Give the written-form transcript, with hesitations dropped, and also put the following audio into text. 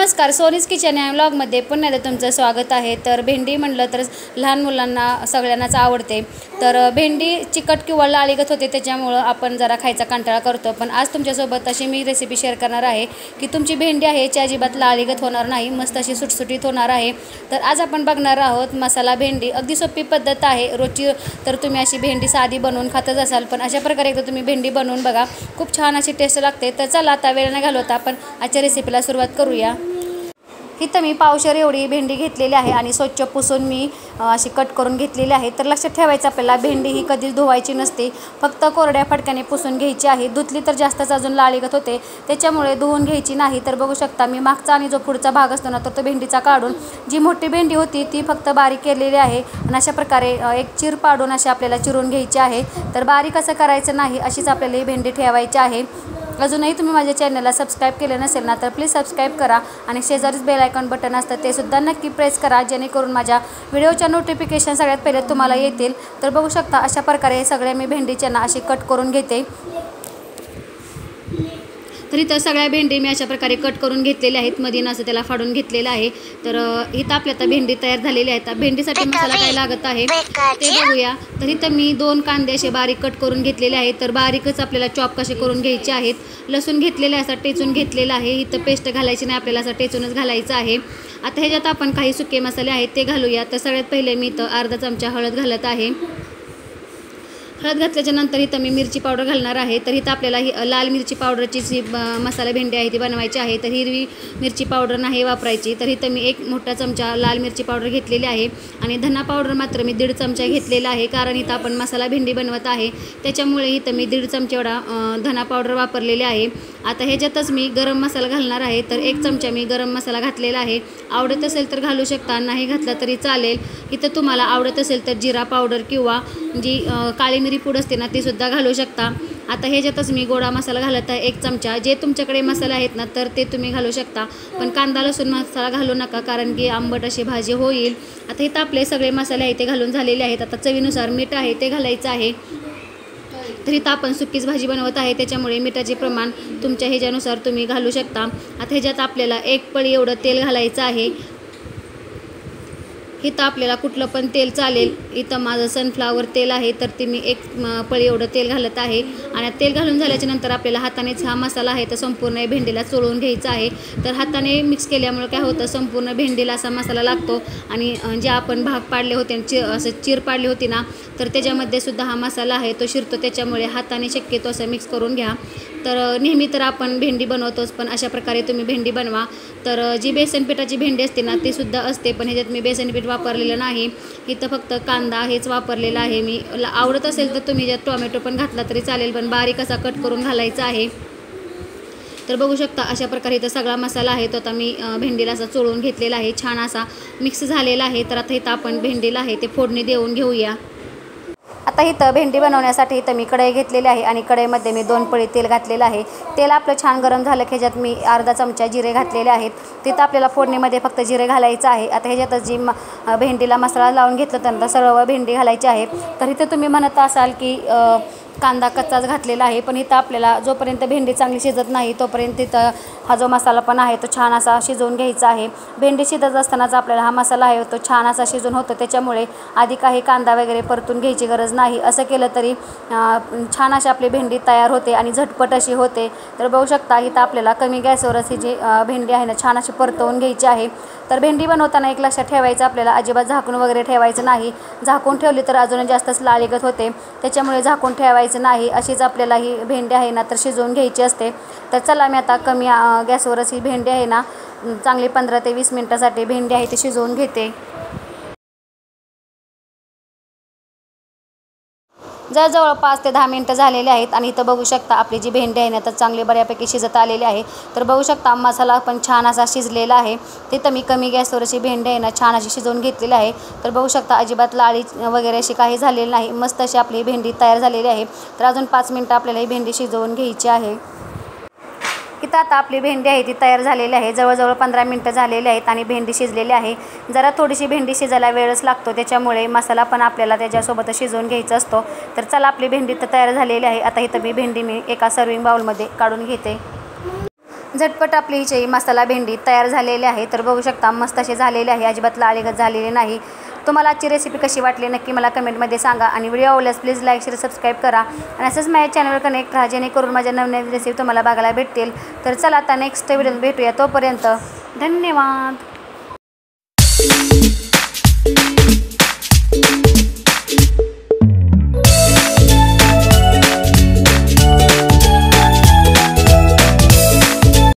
नमस्कार, सोनीज किचन या व्लॉगमध्ये पुन्हा एकदा तुमचं स्वागत आहे। तर भेंडी म्हणलं तर लहान मुलांना सगळ्यांनाच आवडते। तर भेंडी चिकट किंवा लाळीगत होते, त्याच्यामुळे आपण जरा खायचा कंटाळा करतो। पण आज तुमच्यासोबत अशी मी रेसिपी शेअर करणार आहे की तुमची भेंडी आहे ती अजिबात लाळीगत होणार नाही, मस्त अशी सुटसुटीत होणार आहे। तर आज आपण बघणार आहोत मसाला भेंडी। अगदी सोपी पद्धत आहे, रोजची तर तुम्ही अशी भेंडी साधी बनवून खातच असाल, पण अशा प्रकारे एकदा तुम्ही भेंडी बनवून बघा, खूप छान अशी टेस्ट लागते। तर चला आता वेळ न घालवता आपण आजच्या रेसिपीला सुरुवात करूया। इथं मी पावशेर एवढी भेंडी घेतलेली आहे आणि स्वच्छ पुसून मी अशी कट करून घेतलेली आहे। तर लक्षात ठेवायचं आपल्याला, भेंडी ही कधीच धुवायची नसते, फक्त कोरड्या फटक्याने पुसून घ्यायची आहे। धुतली तर जास्तच अजून लाळीगत होते, त्याच्यामुळे धुवून घ्यायची नाही। तर बघू शकता मी मागचा आणि जो पुढचा भाग असतो ना, तर तो भेंडीचा काढून जी मोठी भेंडी होती ती फक्त बारीक केलेली आहे आणि अशा प्रकारे एक चीर पाडून अशी आपल्याला चिरून घ्यायची आहे। तर बारीक असं करायचं नाही, अशीच आपल्याला ही भेंडी ठेवायची आहे। अजूनही तुम्ही माझ्या चॅनलला सबस्क्राईब केलं नसेल ना, तर प्लीज सबस्क्राईब करा आणि शेजारीच बेल आयकॉन बटन असतं ते सुद्धा नक्की प्रेस करा, जेणेकरून माझ्या व्हिडिओच्या नोटिफिकेशन सगळ्यात पहिले तुम्हाला येतील। तर बघू शकता अशा प्रकारे सगळे मी भेंडीच्या ना अशी कट करून घेते। तर इथं सगळ्या भेंडी मी अशा प्रकारे कट करून घेतलेल्या आहेत, मधीन असं त्याला फाडून घेतलेलं आहे। तर इथं आपल्या आता भेंडी तयार झालेली आहे। भेंडीसाठी मसाला काय लागत आहे ते बघूया। तर इथं मी 2 कांदे असे बारीक कट करून घेतलेले आहेत। तर बारीकच आपल्याला चॉप कसे करून घ्यायचे आहेत। लसूण घेतलेला असा टेचून घेतलेला आहे, इथं पेस्ट घालायची नाही, आपल्याला असं टेचूनच घालायचं आहे। आता ह्याच्यात आपण काही सुके मसाले आहेत ते घालूया। तर सगळ्यात पहिले मी इथं अर्धा चमचा हळद घालत आहे। हळद घातल्याच्या नंतर इथं मी मिरची पावडर घालणार आहे। तर इथं आपल्याला ही लाल मिरची पावडरची जी मसाला भेंडी आहे ती बनवायची आहे। तर हिरवी मिरची पावडर नाही वापरायची। तर इथं मी 1 मोठा चमचा लाल मिरची पावडर घेतलेली आहे आणि धना पावडर मात्र मी 1.5 चमचा घेतलेला आहे, कारण इथं आपण मसाला भेंडी बनवत आहे, त्याच्यामुळे इथं मी 1.5 चमचा एवढा धना पावडर वापरलेले आहे। आता ह्याच्यातच मी गरम मसाला घालणार आहे। तर 1 चमचा मी गरम मसाला घातलेला आहे। आवडत असेल तर घालू शकता, नाही घातला तरी चालेल। इथं तुम्हाला आवडत असेल तर जिरा पावडर किंवा जी काळी मिरी पूड असते ना, ती सुद्धा घालू शकता। आता ह्याच्यातच मी गोडा मसाला घालत आहे 1 चमचा। जे तुमच्याकडे मसाले आहेत ना, तर ते तुम्ही घालू शकता, पण कांदा लसूण मसाला घालू नका, कारण की आंबट अशी भाजी होईल। आता इथं आपले सगळे मसाले आहे ते घालून झालेले आहेत। आता चवीनुसार मीठ आहे ते घालायचं आहे। तर इथं आपण सुकीच भाजी बनवत आहे, त्याच्यामुळे मिठाचे प्रमाण तुमच्या ह्याच्यानुसार तुम्ही घालू शकता। आता ह्याच्यात आपल्याला 1 पळी एवढं तेल घालायचं आहे। इथं आपल्याला कुठलं पण तेल चालेल, इथं माझं सनफ्लावर तेल आहे, तर ते मी 1 पळी एवढं तेल घालत आहे। आणि तेल घालून झाल्याच्या नंतर आपल्याला हातानेच हा मसाला आहे तर संपूर्ण भेंडीला चोळून घ्यायचा आहे। तर हाताने मिक्स केल्यामुळे काय होतं, संपूर्ण भेंडीला असा मसाला लागतो आणि जे आपण भाग पाडले होते असं चीर पाडली होती ना, तर त्याच्यामध्ये सुद्धा हा मसाला आहे तो शिरतो, त्याच्यामुळे हाताने शक्यतो असं मिक्स करून घ्या। तर नेहमी तर आपण भेंडी बनवतोच, पण अशा प्रकारे तुम्ही भेंडी बनवा। तर जी बेसन पिठाची भेंडी असते ना, ती सुद्धा असते, पण ह्याच्यात मी बेसन पीठ वापरलेलं नाही, इथं फक्त कांदा हेच वापरलेला आहे मी। आवडत असेल तर तुम्ही ज्यात टोमॅटो पण घातला तरी चालेल, पण बारीक असा कट करून घालायचा आहे। तर बघू शकता अशा प्रकारे इथं सगळा मसाला आहे तो आता मी भेंडीला असा चोळून घेतलेला आहे, छान असा मिक्स झालेला आहे। तर आता इथं आपण भेंडीला आहे ते फोडणी देऊन घेऊया। आता इथं भेंडी बनवण्यासाठी इथं मी कढई घेतलेली आहे आणि कढईमध्ये मी 2 पळी तेल घातलेलं आहे। तेल आपलं छान गरम झालं की ह्याच्यात मी अर्धा चमचा जिरे घातलेले आहेत। तिथं आपल्याला फोडणीमध्ये फक्त जिरे घालायचं आहे। आता ह्याच्यातच जी भेंडीला मसाला लावून घेतलं त्यानंतर सर्व भेंडी घालायची आहे। तर इथं तुम्ही म्हणत असाल की कांदा कच्चाच घातलेला आहे, पण इथं आपल्याला जोपर्यंत भेंडी चांगली शिजत नाही तोपर्यंत इथं हा जो मसाला पण आहे तो छान असा शिजवून घ्यायचा आहे। भेंडी शिजत असतानाच आपल्याला हा मसाला आहे तो छान असा शिजून होतो, त्याच्यामुळे आधी काही कांदा वगैरे परतून घ्यायची गरज नाही। असं केलं तरी छान अशी आपली भेंडी तयार होते आणि झटपट अशी होते। तर बघू शकता इथं आपल्याला कमी गॅसवरच ही जी भेंडी आहे ना छान अशी परतवून घ्यायची आहे। तर भेंडी बनवताना एक लक्षात ठेवायचं, आपल्याला अजिबात झाकून वगैरे ठेवायचं नाही, झाकून ठेवली तर अजून जास्तच लाळीगत होते, त्याच्यामुळे झाकून ठेवायचं नाही। अशीच आपल्याला ही भेंडी आहे ना तर शिजवून घ्यायची असते। तर चला मी आता कमी गॅसवरच ही भेंडी आहे ना चांगली 15 ते 20 मिनिटासाठी भेंडी आहे ती शिजवून घेते। जवळजवळ 5 ते 10 मिनिटं झालेले आहेत आणि इथं बघू शकता आपली जी भेंडी आहे ना तर चांगली बऱ्यापैकी शिजत आलेली आहे। तर बघू शकता मसाला पण छान असा शिजलेला आहे। तिथं मी कमी गॅसवर अशी भेंडी आहे ना छान अशी शिजवून घेतलेली आहे। तर बघू शकता अजिबात लाळी वगैरे अशी काही झालेली नाही, मस्त अशी आपली भेंडी तयार झालेली आहे। तर अजून 5 मिनिटं आपल्याला ही भेंडी शिजवून घ्यायची आहे। इथं आता आपली भेंडी आहे ती तयार झालेली आहे। जवळजवळ 15 मिनिटं झालेली आहेत आणि भेंडी शिजलेली आहे। जरा थोडीशी भेंडी शिजायला वेळच लागतो, त्याच्यामुळे मसाला पण आपल्याला त्याच्यासोबत शिजवून घ्यायचा असतो। तर चला आपली भेंडी तर तयार झालेली आहे। आता इथं भेंडी मी एका सर्विंग बाउलमध्ये काढून घेते। झटपट आपली हिची मसाला भेंडी तयार झालेली आहे. तर बघू शकता मस्त असे झालेले आहे, अजिबात लाळीगत झालेले नाही. तुम्हाला आजची रेसिपी कशी वाटली नक्की मला कमेंटमध्ये सांगा आणि व्हिडिओ आवडल्यास प्लीज लाईक शेअर सबस्क्राईब करा आणि असंच माझ्या चॅनलवर कनेक्ट राहा जेणेकरून माझ्या नवनवीन रेसिपी तुम्हाला बघायला भेटतील. तर चला आता नेक्स्ट व्हिडिओ भेटूया, तोपर्यंत धन्यवाद.